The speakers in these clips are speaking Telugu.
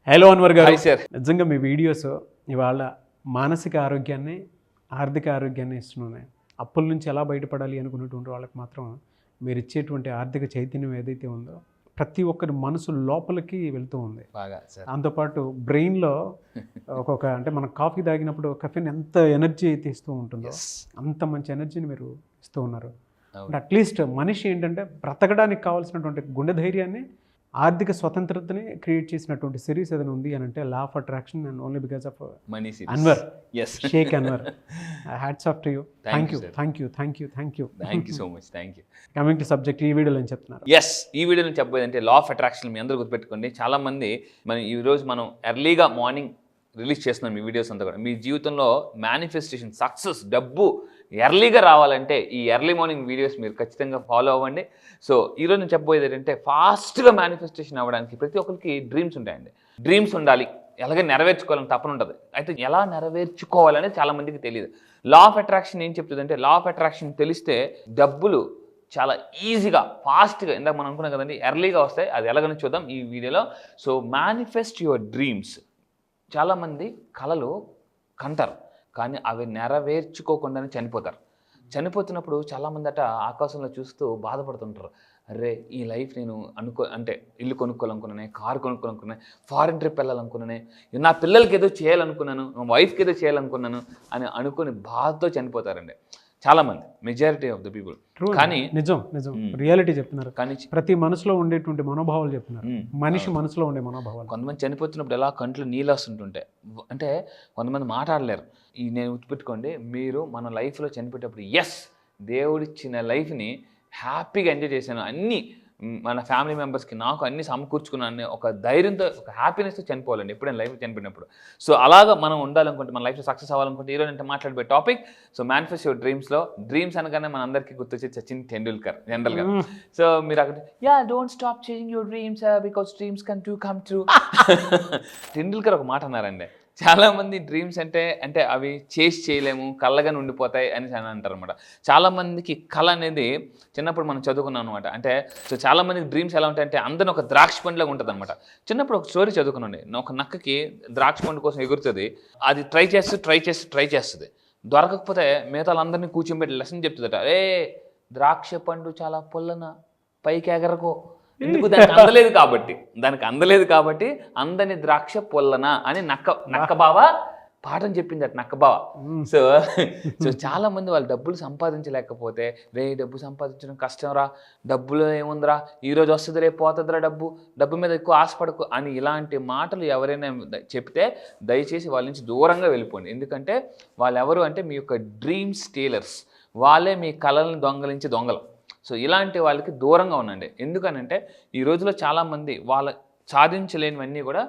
హలో అన్వర్ గారు. Hi sir. నిజంగా మీ వీడియోస్ ఇవాళ మానసిక ఆరోగ్యాన్ని, ఆర్థిక ఆరోగ్యాన్ని ఇస్తున్నాయి. అప్పుల నుంచి ఎలా బయటపడాలి అనుకున్నటువంటి వాళ్ళకి మాత్రం మీరు ఇచ్చేటువంటి ఆర్థిక చైతన్యం ఏదైతే ఉందో ప్రతి ఒక్కరి మనసు లోపలికి వెళ్తూ ఉంది. బాగా సార్. దాంతోపాటు బ్రెయిన్లో ఒక్కొక్క అంటే మనం కాఫీ తాగినప్పుడు కెఫెన్ ఎంత ఎనర్జీ అయితే ఇస్తూ ఉంటుందో అంత మంచి ఎనర్జీని మీరు ఇస్తూ ఉన్నారు. అంటే అట్లీస్ట్ మనిషి ఏంటంటే బ్రతకడానికి కావాల్సినటువంటి గుండె ధైర్యాన్ని, ఆర్థిక స్వతంత్రతని క్రియేట్ చేసినటువంటి సిరీస్ ఏదైనా ఉంది అని అంటే law of attraction and only because of money Anwar, yes Shaikh Anwar. Hats off to you. Thank you, thank you so much. Thank you. Coming to subject, ఈ వీడియోలో ఏం చెప్తున్నారు? ఎస్, ఈ వీడియోలో చెప్పబోయేదంటే లా ఆఫ్ అట్రాక్షన్. మీ అందరూ గుర్తుపెట్టుకోండి. చాలామంది ఈరోజు మనం ఎర్లీగా మార్నింగ్ రిలీజ్ చేస్తున్నాం ఈ వీడియోస్ అంతా కూడా. మీ జీవితంలో మేనిఫెస్టేషన్, సక్సెస్, డబ్బు ఎర్లీగా రావాలంటే ఈ ఎర్లీ మార్నింగ్ వీడియోస్ మీరు ఖచ్చితంగా ఫాలో అవ్వండి. సో ఈరోజు నేను చెప్పబోయేది ఏంటంటే ఫాస్ట్గా మేనిఫెస్టేషన్ అవ్వడానికి ప్రతి ఒక్కరికి డ్రీమ్స్ ఉంటాయండి. డ్రీమ్స్ ఉండాలి, ఎలాగే నెరవేర్చుకోవాలని తప్పన ఉంటుంది. అయితే ఎలా నెరవేర్చుకోవాలనేది చాలామందికి తెలియదు. లా ఆఫ్ అట్రాక్షన్ ఏం చెప్తుందంటే, లా ఆఫ్ అట్రాక్షన్ తెలిస్తే డబ్బులు చాలా ఈజీగా, ఫాస్ట్గా, ఇందాక మనం అనుకున్నాం కదండి, ఎర్లీగా వస్తాయి. అది ఎలాగని చూద్దాం ఈ వీడియోలో. So manifest your dreams. చాలామంది కళలు కంటారు కానీ అవి నెరవేర్చుకోకుండానే చనిపోతారు. చనిపోతున్నప్పుడు చాలామంది ఆకాశంలో చూస్తూ బాధపడుతుంటారు. అరే, ఈ లైఫ్ నేను ఇల్లు కొనుక్కోవాలనుకున్నానే, కారు కొనుక్కోవాలనుకున్నాను, ఫారిన్ ట్రిప్ వెళ్ళాలనుకున్నానే, నా పిల్లలకి ఏదో చేయాలనుకున్నాను, మా వైఫ్కి ఏదో చేయాలనుకున్నాను అని అనుకుని బాధతో చనిపోతారండి చాలామంది, మెజారిటీ ఆఫ్ ద పీపుల్. కానీ నిజం రియాలిటీ చెప్తున్నారు. కానీ ప్రతి మనసులో ఉండేటువంటి మనోభావాలు చెప్తున్నారు. మనిషి మనసులో ఉండే మనోభావాలు. కొంతమంది చనిపోతున్నప్పుడు ఎలా కంట్లో నీళ్ళు వస్తుంటుంటే, అంటే కొంతమంది మాట్లాడలేరు. నేను గుర్తుపెట్టుకోండి, మీరు మన లైఫ్లో చనిపోయేటప్పుడు ఎస్, దేవుడిచ్చిన లైఫ్ని హ్యాపీగా ఎంజాయ్ చేశాను, అన్నీ మన ఫ్యామిలీ మెంబర్స్కి నాకు అన్నీ సమకూర్చుకున్నాను ఒక ధైర్యంతో, ఒక హ్యాపీనెస్తో చనిపోవాలండి ఎప్పుడైనా లైఫ్ చనిపోయినప్పుడు. సో అలాగా మనం ఉండాలనుకుంటే, మన లైఫ్లో సక్సెస్ అవ్వాలనుకుంటే ఈరోజు అంటే మాట్లాడే టాపిక్ సో మేనిఫెస్ట్ యువర్ డ్రీమ్స్లో. డ్రీమ్స్ అనగానే మన అందరికీ గుర్తొచ్చి సచిన్ టెండూల్కర్ జనరల్గా. సో మీరు అక్కడ don't stop changing your dreams because dreams come true. Tendulkar ఒక మాట అన్నారండి, చాలామంది డ్రీమ్స్ అంటే అవి చేయలేము, కళ్ళగానే ఉండిపోతాయి అని అంటారు అనమాట. చాలామందికి కళ అనేది చిన్నప్పుడు మనం చదువుకున్నాం అనమాట. అంటే సో చాలామందికి డ్రీమ్స్ ఎలా ఉంటాయంటే అందరిని ఒక ద్రాక్ష పండులాగా ఉంటుంది అనమాట. చిన్నప్పుడు ఒక స్టోరీ చదువుకున్నాండి, ఒక నక్కకి ద్రాక్ష పండు కోసం ఎగురుతుంది. అది ట్రై చేస్తుంది, దొరకకపోతే మిగతా వాళ్ళందరినీ కూర్చోబెట్టి లెసన్ చెప్తుందట, ఏ ద్రాక్ష పండు చాలా పొల్లన, పైకి ఎగరకో, ఎందుకు దానికి అందలేదు కాబట్టి అందని ద్రాక్ష పొల్లన అని నక్క బావ పాఠం చెప్పిందట నక్క బావ. సో చాలా మంది వాళ్ళు డబ్బులు సంపాదించలేకపోతే, డబ్బు సంపాదించడం కష్టం రా, డబ్బులు ఏముందిరా, ఈరోజు వస్తుంది రేపు పోతుందిరా, డబ్బు మీద ఎక్కువ ఆశపడకు అని ఇలాంటి మాటలు ఎవరైనా చెప్తే దయచేసి వాళ్ళ నుంచి దూరంగా వెళ్ళిపోండి. ఎందుకంటే వాళ్ళు ఎవరు అంటే మీ యొక్క డ్రీమ్ స్టీలర్స్, వాళ్ళే మీ కళలను దొంగలించే దొంగలు. సో ఇలాంటి వాళ్ళకి దూరంగా ఉండండి. ఎందుకనంటే ఈ రోజులో చాలామంది వాళ్ళ సాధించలేనివన్నీ కూడా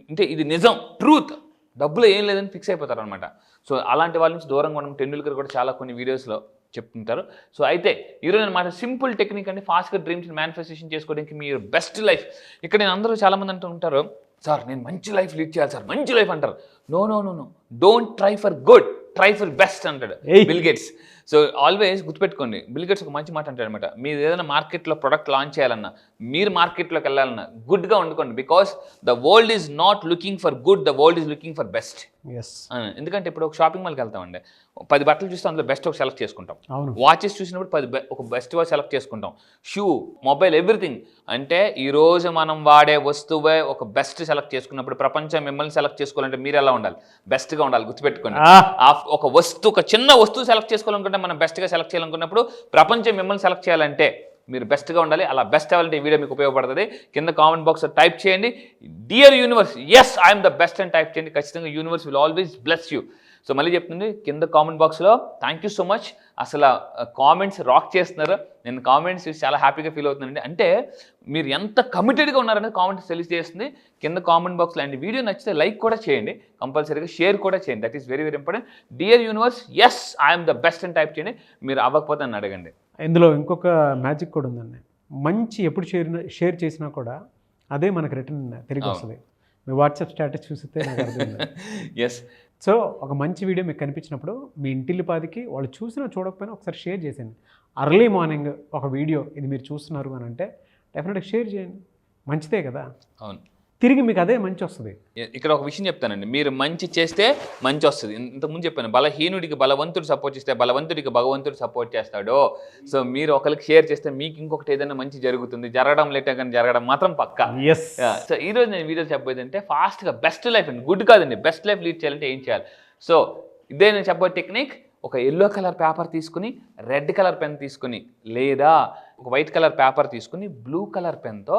అంటే ఇది నిజం, ట్రూత్, డబ్బులు ఏం లేదని ఫిక్స్ అయిపోతారు అనమాట. సో అలాంటి వాళ్ళ నుంచి దూరంగా ఉండడం టెండూల్కర్ కూడా చాలా కొన్ని వీడియోస్లో చెప్తుంటారు. సో అయితే ఈరోజు నేను సింపుల్ టెక్నిక్ అండి, ఫాస్ట్గా డ్రీమ్స్ని మేనిఫెస్టేషన్ చేసుకోవడానికి మీరు బెస్ట్ లైఫ్. ఇక్కడ నేను అందరూ చాలామంది అంటూ ఉంటారు, సార్ నేను మంచి లైఫ్ లీడ్ చేయాలి సార్, మంచి లైఫ్ అంటారు. No, don't try for good, try for best అంటాడు బిల్ గేట్స్. సో ఆల్వేస్ గుర్తుపెట్టుకోండి, బిల్ గేట్స్ ఒక మంచి మాట అంటాడు అనమాట, మీరు ఏదైనా మార్కెట్లో ప్రొడక్ట్ లాంచ్ చేయాలన్నా, మీరు మార్కెట్లోకి వెళ్ళాలన్నా గుడ్గా వండుకోండి. Because the world is not looking for good, the world is looking for best. ఎందుకంటే ఇప్పుడు ఒక షాపింగ్ మాల్కి వెళ్తామండి, 10 బట్టలు చూస్తే అందులో బెస్ట్ ఒక సెలెక్ట్ చేసుకుంటాం. వాచెస్ చూసినప్పుడు ఒక బెస్ట్ వాచ్ సెలెక్ట్ చేసుకుంటాం. Shoe, mobile, everything. అంటే ఈరోజు మనం వాడే వస్తువే ఒక బెస్ట్ సెలెక్ట్ చేసుకున్నప్పుడు ప్రపంచం మిమ్మల్ని సెలెక్ట్ చేసుకోవాలంటే మీరు ఎలా ఉండాలి? బెస్ట్గా ఉండాలి. గుర్తుపెట్టుకోండి, ఒక చిన్న వస్తువు సెలెక్ట్ చేసుకోవాలనుకుంటే మనం బెస్ట్గా సెలెక్ట్ చేయాలనుకున్నప్పుడు ప్రపంచం మిమ్మల్ని సెలెక్ట్ చేయాలంటే మీరు బెస్ట్గా ఉండాలి. అలా బెస్ట్ అవ్వాలంటే ఈ వీడియో మీకు ఉపయోగపడుతుంది. కింద కామెంట్ బాక్స్లో టైప్ చేయండి, dear universe, yes I'm the best అని టైప్ చేయండి. ఖచ్చితంగా universe will always bless you. So మళ్ళీ చెప్తుంది, కింద కామెంట్ బాక్స్లో థ్యాంక్ యూ సో మచ్. అసలు కామెంట్స్ రాక్ చేస్తున్నారు, నేను కామెంట్స్ చూసి చాలా హ్యాపీగా ఫీల్ అవుతున్నానండి. అంటే మీరు ఎంత కమిటెడ్గా ఉన్నారనేది కామెంట్స్ తెలియజేస్తుంది కింద కామెంట్ బాక్స్లో. అండ్ వీడియో నచ్చితే లైక్ కూడా చేయండి, కంపల్సరీగా షేర్ కూడా చేయండి. That is very very important. Dear universe, yes I'm the best అని టైప్ చేయండి. మీరు అవ్వకపోతే నన్ను అడగండి. ఇందులో ఇంకొక మ్యాజిక్ కూడా ఉందండి, మంచి ఎప్పుడు షేర్ చేసినా కూడా అదే మనకు రిటర్న్ తిరిగి వస్తుంది. మీ వాట్సాప్ స్టేటస్ చూస్తే నాకు అర్థమైంది. ఎస్. సో ఒక మంచి వీడియో మీకు కనిపించినప్పుడు మీ ఇంటిల్లిపాదికి వాళ్ళు చూసినా చూడకపోయినా ఒకసారి షేర్ చేసేయండి. అర్లీ మార్నింగ్ ఒక వీడియో ఇది మీరు చూస్తున్నారు అని అంటే డెఫినెట్గా షేర్ చేయండి, మంచిదే కదా. అవును. తిరిగి మీకు అదే మంచి వస్తుంది. ఇక్కడ ఒక విషయం చెప్తానండి, మీరు మంచి చేస్తే మంచి వస్తుంది. ఇంతకుముందు చెప్పాను, బలహీనుడికి బలవంతుడు సపోర్ట్ చేస్తే బలవంతుడికి భగవంతుడు సపోర్ట్ చేస్తాడు. సో మీరు ఒకరికి షేర్ చేస్తే మీకు ఇంకొకటి ఏదైనా మంచి జరుగుతుంది. జరగడం లేటే కానీ జరగడం మాత్రం పక్కా. సో ఈరోజు నేను వీడియో చెప్పబోయేది అంటే ఫాస్ట్గా బెస్ట్ లైఫ్ అండి, గుడ్ కాదండి, బెస్ట్ లైఫ్ లీడ్ చేయాలంటే ఏం చేయాలి. సో ఇదే నేను చెప్పబోయే టెక్నిక్. ఒక ఎల్లో కలర్ పేపర్ తీసుకుని, రెడ్ కలర్ పెన్ తీసుకుని, లేదా ఒక వైట్ కలర్ పేపర్ తీసుకుని బ్లూ కలర్ పెన్తో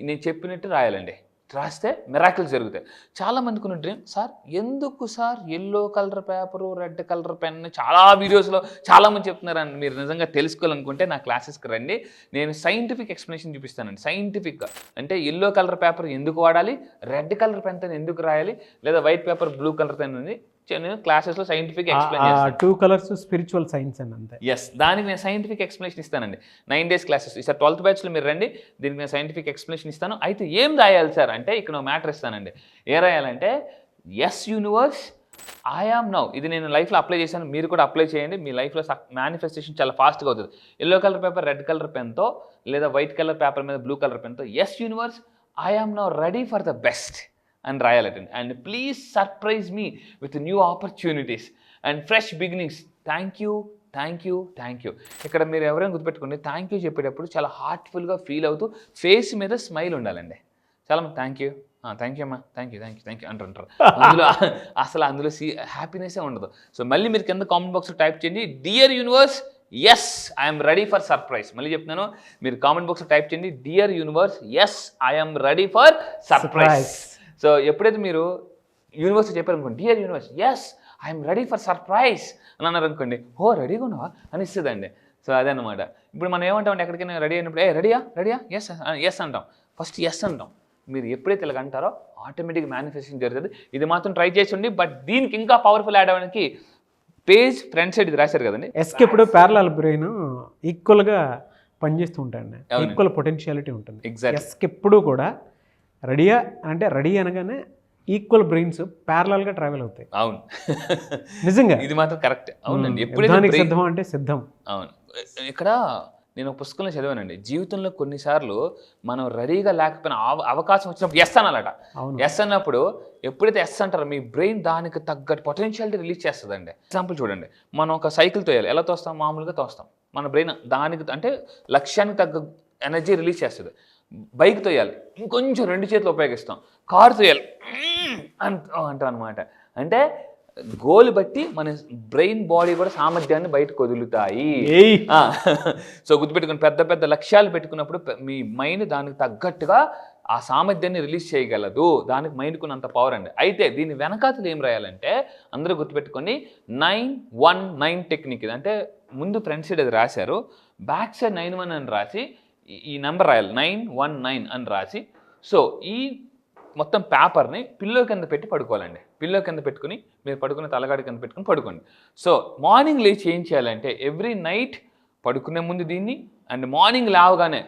నేను చెప్పినట్టు రాయాలండి. రాస్తే మిరాకిల్స్ జరుగుతాయి. చాలామందికి ఉన్న డ్రీమ్, సార్ ఎందుకు sir yellow colour paper red colour pen, చాలా వీడియోస్లో చాలామంది చెప్తున్నారండి. మీరు నిజంగా తెలుసుకోవాలనుకుంటే నా క్లాసెస్కి రండి, నేను సైంటిఫిక్ ఎక్స్ప్లెనేషన్ చూపిస్తానండి. సైంటిఫిక్గా అంటే ఎల్లో కలర్ పేపర్ ఎందుకు వాడాలి, రెడ్ కలర్ పెన్తో ఎందుకు రాయాలి, లేదా white paper blue colour pen ఉంది, నేను క్లాసెస్లో సైంటిఫిక్ ఎక్స్ప్లెయిన్ చేస్తాను. 2 కలర్స్ స్పిరిచువల్ సైన్స్ అని అంతే. ఎస్, దానికి నేను సైంటిఫిక్ ఎక్స్ప్లెనేషన్ ఇస్తానండి. 9 days క్లాసెస్. ఈసారి 12th బ్యాచ్లో మీరు రండి, దీనికి నేను సైంటిఫిక్ ఎక్స్ప్లెనేషన్ ఇస్తాను. అయితే ఏం రాయాలి సార్ అంటే ఇక్కడ మ్యాటర్ ఇస్తానండి. ఏం రాయాలంటే yes universe I am now. ఇది నేను లైఫ్లో అప్లై చేశాను, మీరు కూడా అప్లై చేయండి. మీ లైఫ్లో మేనిఫెస్టేషన్ చాలా ఫాస్ట్గా అవుతుంది. Yellow colour paper red colour పెన్తో, లేదా వైట్ కలర్ పేపర్ మీద బ్లూ కలర్ పెన్తో yes universe I am now ready for the best అని రాయాలండి. And please surprise me with new opportunities and fresh beginnings. Thank you, thank you, thank you. ఇక్కడ మీరు ఎవరైనా గుర్తుపెట్టుకోండి, థ్యాంక్ యూ చెప్పేటప్పుడు చాలా హార్ట్ఫుల్గా ఫీల్ అవుతూ ఫేస్ మీద స్మైల్ ఉండాలండి. చాలా థ్యాంక్ యూ, థ్యాంక్ యూ అమ్మా, thank you, thank you, thank you అంటారు. అందులో హ్యాపీనెస్సే ఉండదు. సో మళ్ళీ మీరు కింద కామెంట్ బాక్స్లో టైప్ చేయండి, dear universe yes I'm ready for surprise. మళ్ళీ చెప్తున్నాను, మీరు కామెంట్ బాక్స్లో టైప్ చేయండి, dear universe yes I'm ready for surprise. So ఎప్పుడైతే మీరు యూనివర్స్ చెప్పారనుకోండి, dear universe yes I'm ready for surprise అని అన్నారు అనుకోండి, ఓ రెడీగా ఉన్నావా అని ఇస్తుందండి. సో అదనమాట. ఇప్పుడు మనం ఏమంటామంటే ఎక్కడికైనా రెడీ అయినప్పుడు రెడీయా ఎస్ ఎస్ అంటాం. ఫస్ట్ ఎస్ అంటాం. మీరు ఎప్పుడైతే ఇలాగ అంటారో ఆటోమేటిక్గా మేనిఫెస్టేషన్ జరుగుతుంది. ఇది మాత్రం ట్రై చేసి బట్ దీనికి ఇంకా పవర్ఫుల్ యాడ్ అవ్వడానికి పేజ్ ఫ్రంట్ సైడ్ ఇది రాశారు కదండి. ఎస్కి ఎప్పుడు ప్యారలల్ బ్రెయిన్ ఈక్వల్గా పనిచేస్తూ ఉంటాయండి, ఈక్వల్ పొటెన్షియాలిటీ ఉంటుంది. ఎస్కి ఎప్పుడు కూడా రెడీయా అంటే రెడీ అనగానే ఈక్వల్ బ్రెయిన్స్ ప్యారలల్గా ట్రావెల్ అవుతాయి. అవును, నిజంగా ఇది మాత్రం కరెక్ట్. అవునండి, ఎప్పుడైతే సిద్ధం అంటే సిద్ధం. అవును. ఇక్కడ నేను ఒక పుస్తకంలో చదివానండి, జీవితంలో కొన్నిసార్లు మనం రెడీగా లేకపోయినా అవకాశం వచ్చినప్పుడు ఎస్ అనాలట. ఎస్ అన్నప్పుడు ఎప్పుడైతే ఎస్ అంటారో మీ బ్రెయిన్ దానికి తగ్గట్టు పొటెన్షియాలిటీ రిలీజ్ చేస్తుందండి. ఎగ్జాంపుల్ చూడండి, మనం ఒక సైకిల్ తోయాలి, ఎలా తోస్తాం, మామూలుగా తోస్తాం. మన బ్రెయిన్ దానికి అంటే లక్ష్యానికి తగ్గ ఎనర్జీ రిలీజ్ చేస్తుంది. బైక్ తోయాలి, ఇంకొంచెం 2 చేతులు ఉపయోగిస్తాం. కారు తోయాలి అంటాం అనమాట. అంటే గోల్ బట్టి మన బ్రెయిన్ బాడీ కూడా సామర్థ్యాన్ని బయటకు వదులుతాయి. సో గుర్తుపెట్టుకుని పెద్ద పెద్ద లక్ష్యాలు పెట్టుకున్నప్పుడు మీ మైండ్ దానికి తగ్గట్టుగా ఆ సామర్థ్యాన్ని రిలీజ్ చేయగలదు. దానికి మైండ్కు అంత పవర్ అండి. అయితే దీని వెనకాతలు ఏం రాయాలంటే అందరూ గుర్తుపెట్టుకొని 919 టెక్నిక్. ఇది అంటే ముందు ఫ్రంట్ సైడ్ అది రాశారు, బ్యాక్ సైడ్ 91 అని రాసి ఈ నెంబర్ రాయాలి, 919 అని రాసి. సో ఈ మొత్తం పేపర్ని పిల్లో కింద పెట్టి పడుకోవాలండి. పిల్లో కింద పెట్టుకుని మీరు పడుకునే తలగాడి కింద పెట్టుకుని పడుకోండి. సో మార్నింగ్ లేచి ఏం చేయాలంటే ఎవ్రీ నైట్ పడుకునే ముందు దీన్ని అండ్ మార్నింగ్ లేవగానే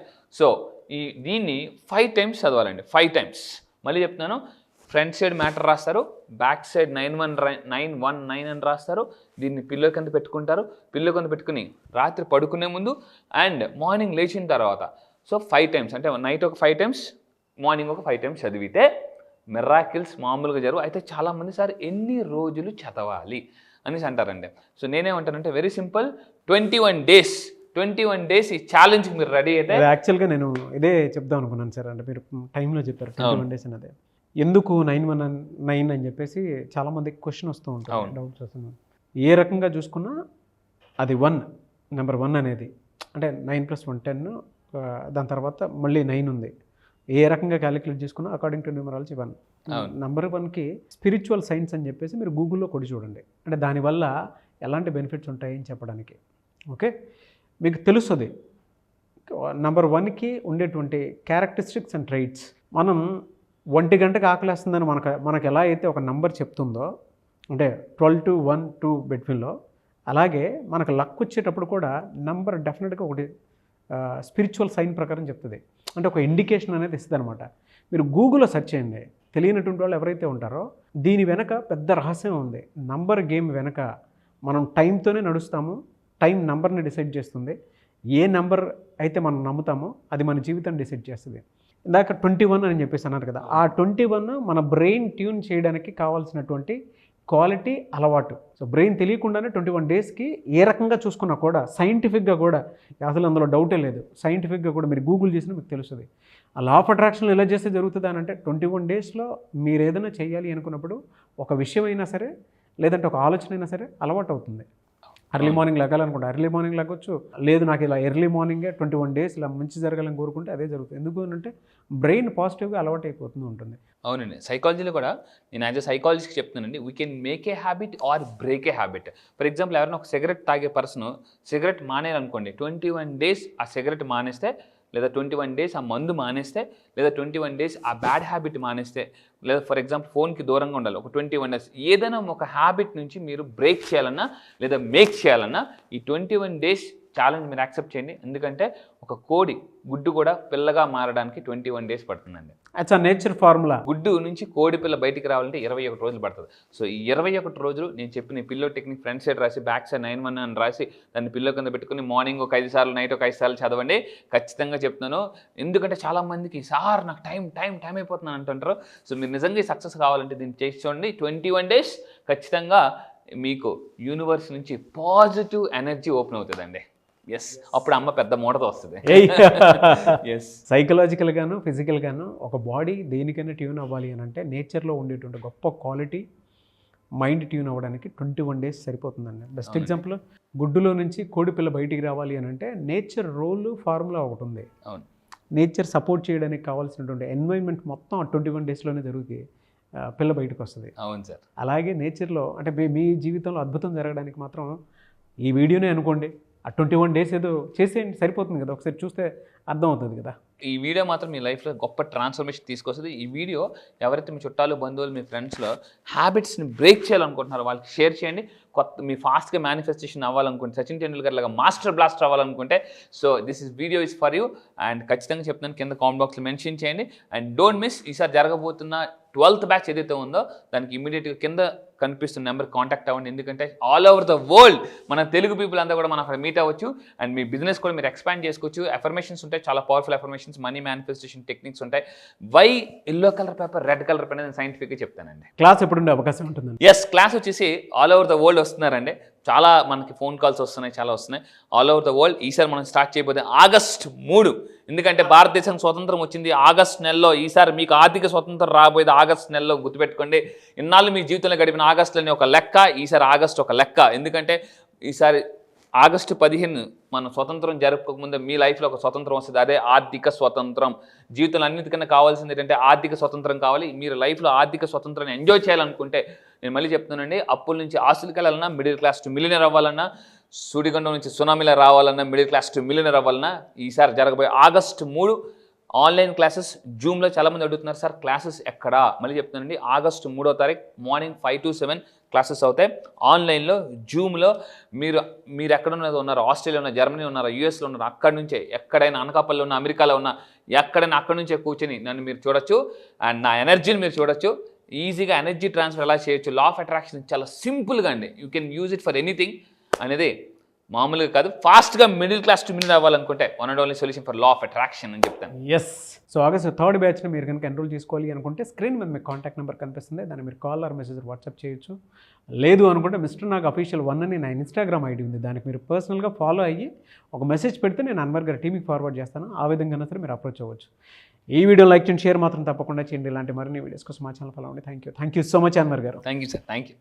దీన్ని 5 times చదవాలండి. 5 times. మళ్ళీ చెప్తున్నాను, ఫ్రంట్ సైడ్ మ్యాటర్ రాస్తారు, బ్యాక్ సైడ్ 919 అని రాస్తారు. దీన్ని పిల్లో కింద పెట్టుకుంటారు. పిల్లో కింద పెట్టుకుని రాత్రి పడుకునే ముందు అండ్ మార్నింగ్ లేచిన తర్వాత 5 times అంటే నైట్ ఒక 5 times, మార్నింగ్ ఒక 5 times చదివితే మిరాకిల్స్ మామూలుగా జరుగు. అయితే చాలామంది సార్ ఎన్ని రోజులు చదవాలి అనేసి అంటారండి. సో నేనేమంటానంటే వెరీ సింపుల్, 21 days ఈ ఛాలెంజ్కి మీరు రెడీ అయితే. యాక్చువల్గా నేను ఇదే చెప్దాం అనుకున్నాను సార్. అంటే మీరు టైంలో చెప్పారు 21 days అన్నదే. ఎందుకు 919 అని చెప్పేసి చాలామందికి క్వశ్చన్ వస్తూ ఉంటుంది, డౌట్స్ వస్తున్నాను. ఏ రకంగా చూసుకున్నా అది నెంబర్ 1 అనేది అంటే 9 + 1 10, దాని తర్వాత మళ్ళీ 9 ఉంది. ఏ రకంగా క్యాలిక్యులేట్ చేసుకున్నా అకార్డింగ్ టు న్యూమరాలజీ 1. నెంబర్ 1కి స్పిరిచువల్ సైన్స్ అని చెప్పేసి మీరు గూగుల్లో కొడి చూడండి. అంటే దానివల్ల ఎలాంటి బెనిఫిట్స్ ఉంటాయని చెప్పడానికి. ఓకే, మీకు తెలుస్తుంది నెంబర్ 1కి ఉండేటువంటి క్యారెక్టరిస్టిక్స్ అండ్ ట్రైట్స్. మనం 1 గంటకు ఆకలేస్తుందని మనకు ఎలా అయితే ఒక నెంబర్ చెప్తుందో, అంటే 12 to 1 2 బిట్వీన్లో, అలాగే మనకు లక్ వచ్చేటప్పుడు కూడా నెంబర్ డెఫినెట్గా ఒకటి స్పిరిచువల్ సైన్ ప్రకారం చెప్తుంది. అంటే ఒక ఇండికేషన్ అనేది ఇస్తుంది అనమాట. మీరు గూగుల్లో సెర్చ్ చేయండి, తెలియనటువంటి వాళ్ళు ఎవరైతే ఉంటారో దీని వెనక పెద్ద రహస్యం ఉంది. నంబర్ గేమ్ వెనక మనం టైంతోనే నడుస్తాము. టైం నెంబర్ని డిసైడ్ చేస్తుంది. ఏ నెంబర్ అయితే మనం నమ్ముతామో అది మన జీవితాన్ని డిసైడ్ చేస్తుంది. ఇందాక 21 అని చెప్పేసి అన్నారు కదా, ఆ 21 మన బ్రెయిన్ ట్యూన్ చేయడానికి కావాల్సినటువంటి క్వాలిటీ అలవాటు. సో బ్రెయిన్ తెలియకుండానే 21 డేస్కి ఏ రకంగా చూసుకున్నా కూడా సైంటిఫిక్గా కూడా అసలు అందులో డౌటే లేదు, సైంటిఫిక్గా కూడా మీరు గూగుల్ చేసినా మీకు తెలుస్తుంది. ఆ లా ఆఫ్ అట్రాక్షన్లో ఎలా చేస్తే జరుగుతుంది అని అంటే 21 డేస్లో మీరు ఏదైనా చేయాలి అనుకున్నప్పుడు ఒక విషయం అయినా సరే, లేదంటే ఒక ఆలోచన అయినా సరే అలవాటు అవుతుంది. ఎర్లీ మార్నింగ్ లెగాలనుకుంటే ఎర్లీ మార్నింగ్ లెగొచ్చు, లేదు నాకు ఇలా ఎర్లీ మార్నింగే 21 డేస్ ఇలా మంచి జరగాలని కోరుకుంటే అదే జరుగుతుంది. ఎందుకు అంటే బ్రెయిన్ పాజిటివ్గా అలవాటు అయిపోతుంది ఉంటుంది. అవునండి, సైకాలజీలో కూడా నేను యాజ్ అ సైకాలజిస్ట్ చెప్తున్నానండి, we can make a habit or break a habit. For example ఎవరైనా ఒక సిగరెట్ తాగే పర్సన్ సిగరెట్ మానేయాలనుకోండి, 21 డేస్ ఆ సిగరెట్ మానేస్తే, లేదా 21 డేస్ ఆ మందు మానేస్తే, లేదా 21 డేస్ ఆ బ్యాడ్ హ్యాబిట్ మానేస్తే, లేదా ఫర్ ఎగ్జాంపుల్ ఫోన్కి దూరంగా ఉండాలి ఒక 21 డేస్, ఏదైనా ఒక హ్యాబిట్ నుంచి మీరు బ్రేక్ చేయాలన్నా లేదా మేక్ చేయాలన్నా ఈ 21 డేస్ ఛాలెంజ్ మీరు యాక్సెప్ట్ చేయండి. ఎందుకంటే ఒక కోడి గుడ్డు కూడా పిల్లగా మారడానికి 21 డేస్ పడుతుందండి. అట్స్ ఆ నేచర్ ఫార్ములా. గుడ్డు నుంచి కోడి పిల్ల బయటికి రావాలంటే 21 రోజులు పడుతుంది. సో ఈ 21 రోజులు నేను చెప్పిన పిల్లో టెక్నిక్ ఫ్రంట్ సైడ్ రాసి బ్యాక్ సైడ్ 9-1 అని రాసి దాన్ని పిల్లో కింద పెట్టుకుని మార్నింగ్ ఒక 5 సార్లు నైట్ ఒక 5 సార్లు చదవండి. ఖచ్చితంగా చెప్తున్నాను, ఎందుకంటే చాలామందికి సార్ నాకు టైం అయిపోతున్నాను అంటుంటారు. సో మీరు నిజంగా సక్సెస్ కావాలంటే దీన్ని చేసి చూడండి. 21 డేస్ ఖచ్చితంగా మీకు యూనివర్స్ నుంచి పాజిటివ్ ఎనర్జీ ఓపెన్ అవుతుందండి. ఎస్, అప్పుడు అమ్మ పెద్ద మూటతో వస్తుంది. ఎస్, సైకలాజికల్గాను ఫిజికల్గాను ఒక బాడీ దేనికైనా ట్యూన్ అవ్వాలి అని అంటే నేచర్లో ఉండేటువంటి గొప్ప క్వాలిటీ మైండ్ ట్యూన్ అవ్వడానికి 21 డేస్ సరిపోతుందండి. బెస్ట్ ఎగ్జాంపుల్, గుడ్డులో నుంచి కోడి పిల్ల బయటికి రావాలి అని అంటే నేచర్ రోల్ ఫార్ములా ఒకటి ఉంది. అవును, నేచర్ సపోర్ట్ చేయడానికి కావాల్సినటువంటి ఎన్వైర్న్మెంట్ మొత్తం 21 డేస్లోనే జరుగుతుంది, పిల్ల బయటకు వస్తుంది. అవును సార్. అలాగే నేచర్లో అంటే మీ జీవితంలో అద్భుతం జరగడానికి మాత్రం ఈ వీడియోనే అనుకోండి, ఆ 21 డేస్ ఏదో చేసేయండి సరిపోతుంది కదా, ఒకసారి చూస్తే అర్థమవుతుంది కదా. ఈ వీడియో మాత్రం మీ లైఫ్లో గొప్ప ట్రాన్స్ఫర్మేషన్ తీసుకొస్తుంది. ఈ వీడియో ఎవరైతే మీ చుట్టాలు బంధువులు మీ ఫ్రెండ్స్లో హ్యాబిట్స్ని బ్రేక్ చేయాలనుకుంటున్నారో వాళ్ళకి షేర్ చేయండి. మీ ఫాస్ట్గా మేనిఫెస్టేషన్ అవ్వాలనుకుంటే, సచిన్ టెండూల్కర్ లాగా మాస్టర్ బ్లాస్టర్ అవ్వాలనుకుంటే, so this is video is for you. And ఖచ్చితంగా చెప్తున్నాను, కింద కామెంట్ బాక్స్లో మెన్షన్ చేయండి. అండ్ డోంట్ మిస్, ఈసారి జరగబోతున్న 12th బ్యాచ్ ఏదైతే ఉందో దానికి ఇమీడియట్గా కింద కనిపిస్తున్న నెంబర్ కాంటాక్ట్ అవ్వండి. ఎందుకంటే ఆల్ ఓవర్ ద వరల్డ్ మన తెలుగు పీపుల్ అంతా కూడా మనం అక్కడ మీట్ అవ్వచ్చు. అండ్ మీ బిజినెస్ కూడా మీరు ఎక్స్పాండ్ చేసుకోవచ్చు. అఫర్మేషన్స్ ఉంటాయి, చాలా powerful affirmations, money manifestation techniques ఉంటాయి. Why yellow colour paper red colour pen నేను సైంటిఫిక్గా చెప్తానండి. క్లాస్ ఎప్పుడు ఉండే అవకాశం ఉంటుంది? ఎస్, క్లాస్ వచ్చేసి ఆల్ ఓవర్ ద వరల్డ్ వస్తున్నారండి. చాలా మనకి ఫోన్ కాల్స్ వస్తున్నాయి, చాలా వస్తున్నాయి ఆల్ ఓవర్ ద వరల్డ్. ఈసారి మనం స్టార్ట్ చేయబోతే August 3, ఎందుకంటే భారతదేశానికి స్వతంత్రం వచ్చింది ఆగస్ట్ నెలలో. ఈసారి మీకు ఆర్థిక స్వతంత్రం రాబోయేది ఆగస్ట్ నెలలో, గుర్తుపెట్టుకోండి. ఇన్నాళ్ళు మీ జీవితంలో గడిపిన ఆగస్టులోనే ఒక లెక్క, ఈసారి ఆగస్ట్ ఒక లెక్క. ఎందుకంటే ఈసారి August 15 మనం స్వతంత్రం జరుపుకోకముందే మీ లైఫ్లో ఒక స్వతంత్రం వస్తుంది, అదే ఆర్థిక స్వతంత్రం. జీవితంలో అన్నిటికన్నా కావాల్సింది ఏంటంటే ఆర్థిక స్వతంత్రం కావాలి. మీరు లైఫ్లో ఆర్థిక స్వతంత్రాన్ని ఎంజాయ్ చేయాలనుకుంటే, నేను మళ్ళీ చెప్తున్నానండి, అప్పుల నుంచి ఆస్తులకి వెళ్ళాలన్నా, మిడిల్ క్లాస్ టు మిలియనర్ అవ్వాలన్నా, సుడిగండం నుంచి సునామీలా రావాలన్నా, మిడిల్ క్లాస్ టు మిలియనర్ అవ్వాలన్నా, ఈసారి జరగబోయే August 3 ఆన్లైన్ క్లాసెస్. జూమ్లో చాలామంది అడుగుతున్నారు, సార్ క్లాసెస్ ఎక్కడా? మళ్ళీ చెప్తున్నానండి, August 3వ తారీఖు మార్నింగ్ 5 to 7 క్లాసెస్ అవుతాయి ఆన్లైన్లో, జూమ్లో. మీరు ఎక్కడ ఉన్నారో, ఆస్ట్రేలియా ఉన్నా, జర్మనీ ఉన్నారా, యూఎస్లో ఉన్నారా, అక్కడి నుంచే, ఎక్కడైనా అనకాపల్లిలో ఉన్నా, అమెరికాలో ఉన్నా, ఎక్కడైనా అక్కడి నుంచే కూర్చొని నన్ను మీరు చూడొచ్చు. అండ్ నా ఎనర్జీని మీరు చూడొచ్చు. ఈజీగా ఎనర్జీ ట్రాన్స్ఫర్ ఎలా చేయొచ్చు, లా ఆఫ్ అట్రాక్షన్ చాలా సింపుల్గా అండి. You can use it for anything అనేది మామూలుగా కాదు. ఫాస్ట్గా మిడిల్ క్లాస్ టు మిలియనర్ అవ్వాలనుకుంటే one and only solution for law of attraction అని చెప్తాను. ఎస్, సో August 3rd బ్యాచ్ని మీరు కనుక ఎన్రోల్ చేసుకోవాలి అనుకుంటే స్క్రీన్ మీద మీకు కాంటాక్ట్ నెంబర్ కనిపిస్తుంది, దాన్ని మీరు కాల్ ఆర్ మెసేజ్ వాట్సాప్ చేయొచ్చు. లేదు అనుకుంటే మిస్టర్ నాగ్ అఫీషియల్ 1 అని నా ఇన్స్టాగ్రామ్ ఐడి ఉంది, దానికి మీరు పర్సనల్గా ఫాలో అయ్యి ఒక మెసేజ్ పెడితే నేను అన్వర్ గారి టీమ్కి ఫార్వర్డ్ చేస్తాను. ఆ విధంగా సరే మీరు అప్రోచ్ అవ్వచ్చు. ఈ వీడియో లైక్ చేయండి, షేర్ మాత్రం తప్పకుండా చేయండి. ఇలాంటి మరిన్ని వీడియోస్ కోసం మా ఛానల్ ఫాలో అవ్వండి. Thank you so much Anwar గారు. Thank you sir, thank you.